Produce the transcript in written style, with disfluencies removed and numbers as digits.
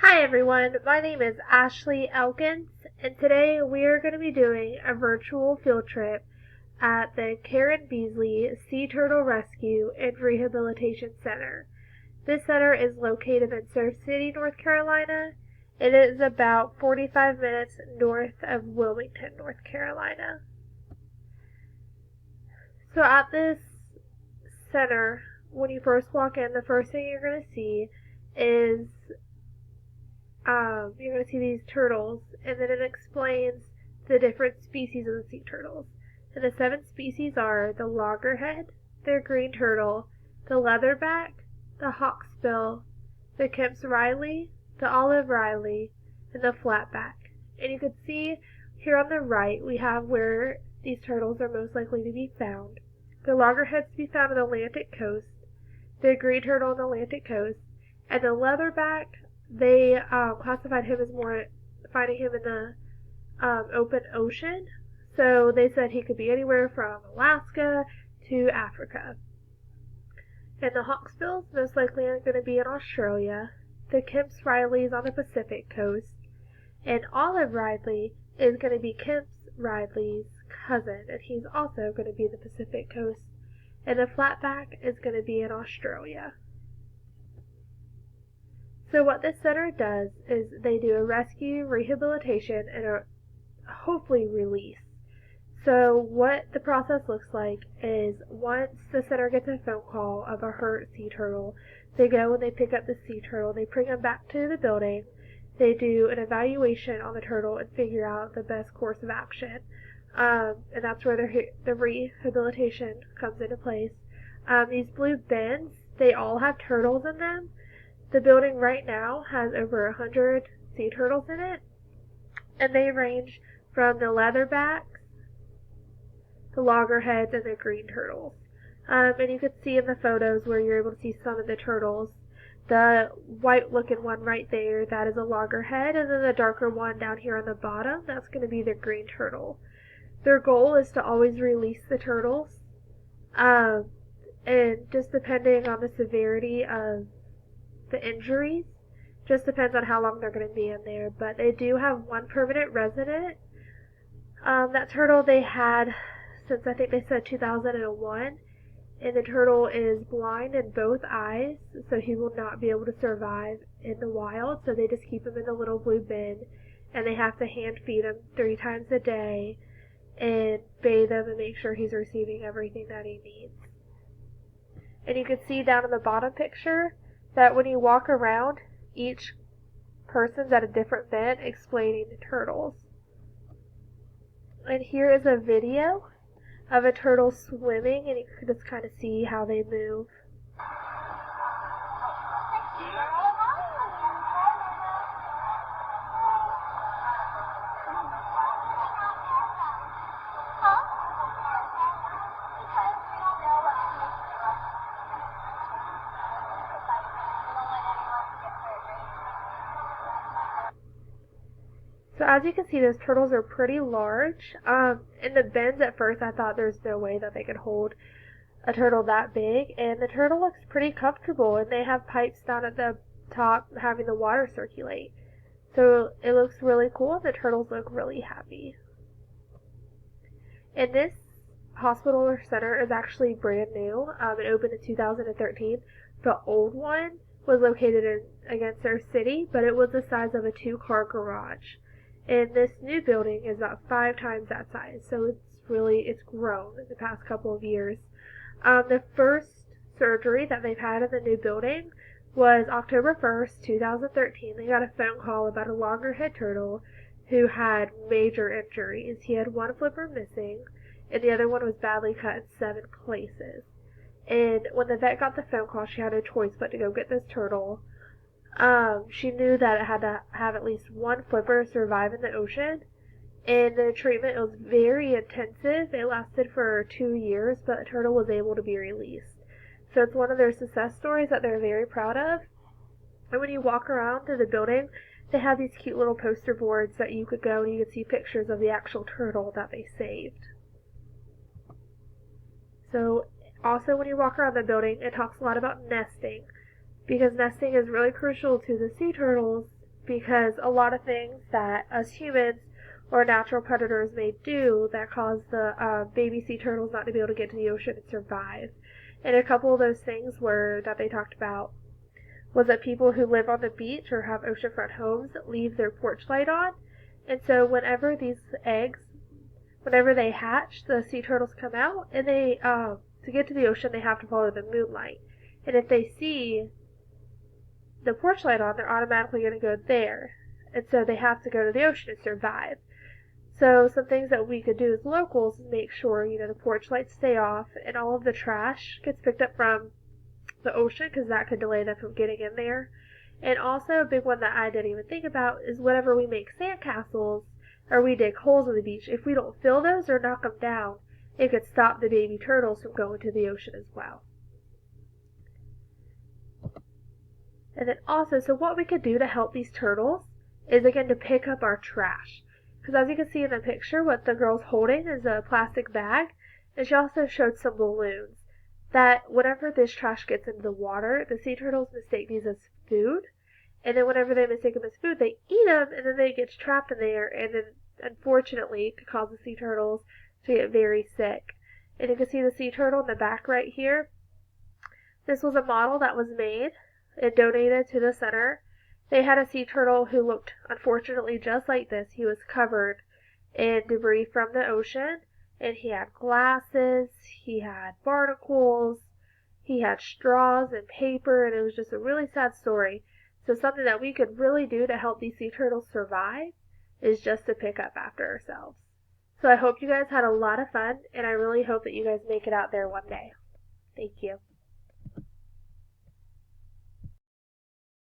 Hi everyone, my name is Ashley Elkins, and today we are going to be doing a virtual field trip at the Karen Beasley Sea Turtle Rescue and Rehabilitation Center. This center is located in Surf City, North Carolina. It is about 45 minutes north of Wilmington, North Carolina. So at this center, when you first walk in, the first thing you're going to see is you're going to see these turtles, and then it explains the different species of the sea turtles. And the 7 species are the loggerhead, the green turtle, the leatherback, the hawksbill, the Kemp's Riley, the olive Riley, and the flatback. And you can see here on the right we have where these turtles are most likely to be found. The loggerheads to be found on the Atlantic coast, the green turtle on the Atlantic coast, and the leatherback, they classified him as more finding him in the open ocean. So they said he could be anywhere from Alaska to Africa. And the hawksbills most likely are going to be in Australia. The Kemp's Riley is on the Pacific coast. And olive Riley is going to be Kemp's Riley's cousin, and he's also going to be in the Pacific coast. And the flatback is going to be in Australia. So what this center does is they do a rescue, rehabilitation, and a hopefully release. So what the process looks like is once the center gets a phone call of a hurt sea turtle, they go and they pick up the sea turtle, they bring him back to the building, they do an evaluation on the turtle and figure out the best course of action. And that's where the rehabilitation comes into place. These blue bins, they all have turtles in them. The building right now has over 100 sea turtles in it, and they range from the leatherbacks, the loggerheads, and the green turtles. And you can see in the photos where you're able to see some of the turtles. The white looking one right there, that is a loggerhead, and then the darker one down here on the bottom, that's going to be the green turtle. Their goal is to always release the turtles, and just depending on the severity of the injuries, just depends on how long they're going to be in there. But they do have one permanent resident. That turtle they had since I think they said 2001, and the turtle is blind in both eyes, so he will not be able to survive in the wild. So they just keep him in the little blue bin, and they have to hand feed him 3 times a day and bathe him and make sure he's receiving everything that he needs. And you can see down in the bottom picture that when you walk around, each person's at a different bin explaining the turtles. And here is a video of a turtle swimming, and you can just kind of see how they move. So as you can see, those turtles are pretty large. In the bins at first I thought there's no way that they could hold a turtle that big, and the turtle looks pretty comfortable, and they have pipes down at the top having the water circulate. So it looks really cool, and the turtles look really happy. And this hospital or center is actually brand new. It opened in 2013. The old one was located in, again, Surf City, but it was the size of a 2-car garage. And this new building is about 5 times that size, so it's grown in the past couple of years. The first surgery that they've had in the new building was October 1st, 2013. They got a phone call about a loggerhead turtle who had major injuries. He had one flipper missing, and the other one was badly cut in 7 places. And when the vet got the phone call, she had no choice but to go get this turtle. She knew that it had to have at least one flipper survive in the ocean, and the treatment was very intensive. It lasted for 2 years, but the turtle was able to be released. So it's one of their success stories that they're very proud of. And when you walk around through the building, they have these cute little poster boards that you could go and you could see pictures of the actual turtle that they saved. So also when you walk around the building, it talks a lot about nesting, because nesting is really crucial to the sea turtles because a lot of things that us humans or natural predators may do that cause the baby sea turtles not to be able to get to the ocean and survive. And a couple of those things were that they talked about was that people who live on the beach or have oceanfront homes leave their porch light on. And so whenever these eggs, whenever they hatch, the sea turtles come out, and they to get to the ocean they have to follow the moonlight. And if they see the porch light on, they're automatically going to go there. And so they have to go to the ocean to survive. So some things that we could do as locals is make sure, the porch lights stay off and all of the trash gets picked up from the ocean, because that could delay them from getting in there. And also a big one that I didn't even think about is whenever we make sandcastles or we dig holes in the beach, if we don't fill those or knock them down, it could stop the baby turtles from going to the ocean as well. And then also, so what we could do to help these turtles is, again, to pick up our trash. Because as you can see in the picture, what the girl's holding is a plastic bag, and she also showed some balloons. That whenever this trash gets into the water, the sea turtles mistake these as food, and then whenever they mistake them as food, they eat them, and then they get trapped in there, and then unfortunately it could cause the sea turtles to get very sick. And you can see the sea turtle in the back right here. This was a model that was made and donated to the center. They had a sea turtle who looked unfortunately just like this. He was covered in debris from the ocean, and he had glasses, he had barnacles, he had straws and paper, and it was just a really sad story. So something that we could really do to help these sea turtles survive is just to pick up after ourselves. So I hope you guys had a lot of fun, and I really hope that you guys make it out there one day. Thank you.